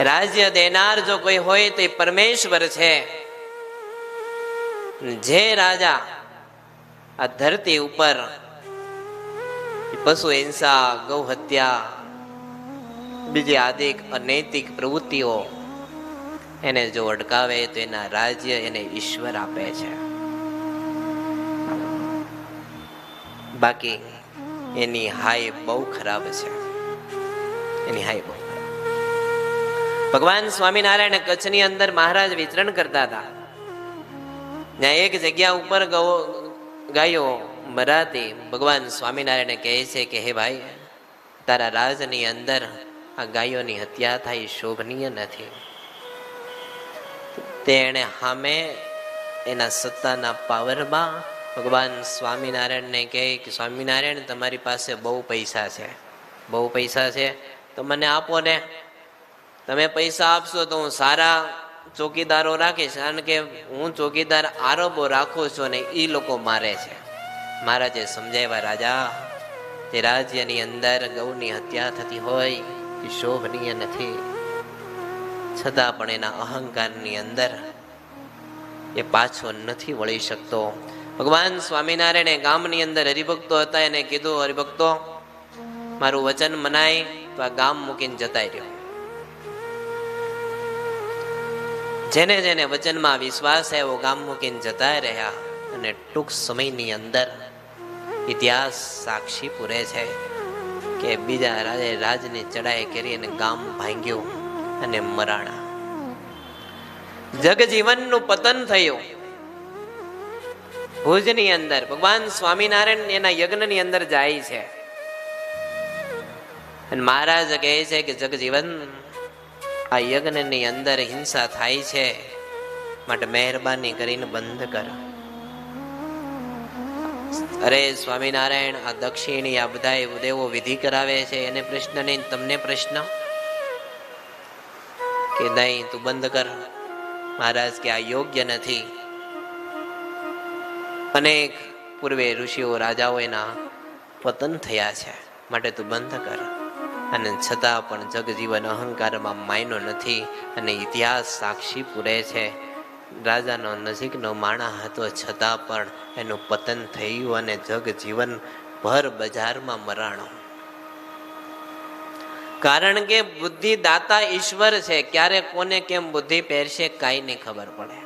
રાજ્ય દેનાર જો કોઈ હોય તો એ પરમેશ્વર છે. જે રાજા આ ધરતી ઉપર પશુ હિંસા, ગૌ હત્યા, બીજી આદિક અનૈતિક પ્રવૃત્તિઓ એને જો અટકાવે તો એના રાજ્ય એને ઈશ્વર આપે છે. બાકી એની હાય બહુ ખરાબ છે. એની હાય બહુ ખરાબ. ભગવાન સ્વામિનારાયણ કચ્છની અંદર મહારાજ વિચરણ કરતા હતા. ત્યાં એક જગ્યા ઉપર ગાયો મરાતી ભગવાન સ્વામિનારાયણ કહે છે કે હે ભાઈ, તારા રાજની અંદર આ ગાયોની હત્યા થાય શોભનીય નથી. તેણે સામે એના સત્તાના પાવરમાં ભગવાન સ્વામિનારાયણને કહે કે સ્વામિનારાયણ, તમારી પાસે બહુ પૈસા છે, બહુ પૈસા છે તો મને આપો ને. તમે પૈસા આપશો તો હું સારા ચોકીદારો રાખીશ, કારણ કે હું ચોકીદાર આરબો રાખું છું ને એ લોકો મારે છે. મહારાજે સમજાવ્યા, રાજા, તે રાજ્યની અંદર ગૌની હત્યા થતી હોય એ શોભનીય નથી. છતાં પણ એના અહંકારની અંદર એ પાછો નથી વળી શકતો. ભગવાન સ્વામિનારાયણે ગામની અંદર હરિભક્તો હતા, એને કીધું, હરિભક્તો, મારું વચન મનાય તો આ ગામ મૂકીને જતા રહ્યો. જેને જેને વચનમાં વિશ્વાસ આવ્યો ગામ મૂકીને જતા રહ્યા. અને ટૂંક સમયની અંદર ઇતિહાસ સાક્ષી પૂરે છે કે બીજા રાજે રાજની ચડાઈ કરી અને ગામ ભાંગ્યું અને મરાણા. જગજીવનનું પતન થયું. ભુજની અંદર ભગવાન સ્વામિનારાયણ એના યજ્ઞની અંદર જાય છે અને મહારાજ કહે છે કે જગજીવન, આ યજ્ઞની અંદર હિંસા થાય છે, માટે મહેરબાની કરીને બંધ કર. અરે સ્વામિનારાયણ, આ દક્ષિણી આ બધા દેવો વિધિ કરાવે છે, એને પ્રશ્ન નહીં, તમને પ્રશ્ન કે નહીં, તું બંધ કર. મહારાજ કે આ યોગ્ય નથી. અનેક પૂર્વે ઋષિઓ રાજાઓ એના પતન થયા છે, માટે તું બંધ કર. અને છતાં પણ જગજીવન અહંકારમાં માયનો નથી. અને ઇતિહાસ સાક્ષી પૂરે છે, રાજાનો નજીકનો માણસ હતો છતાં પણ એનું પતન થયું અને જગજીવન ભર બજારમાં મરાણો. કારણ કે બુદ્ધિ દાતા ઈશ્વર છે. ક્યારે કોને કેમ બુદ્ધિ પહેરશે કાંઈ નહીં ખબર પડે.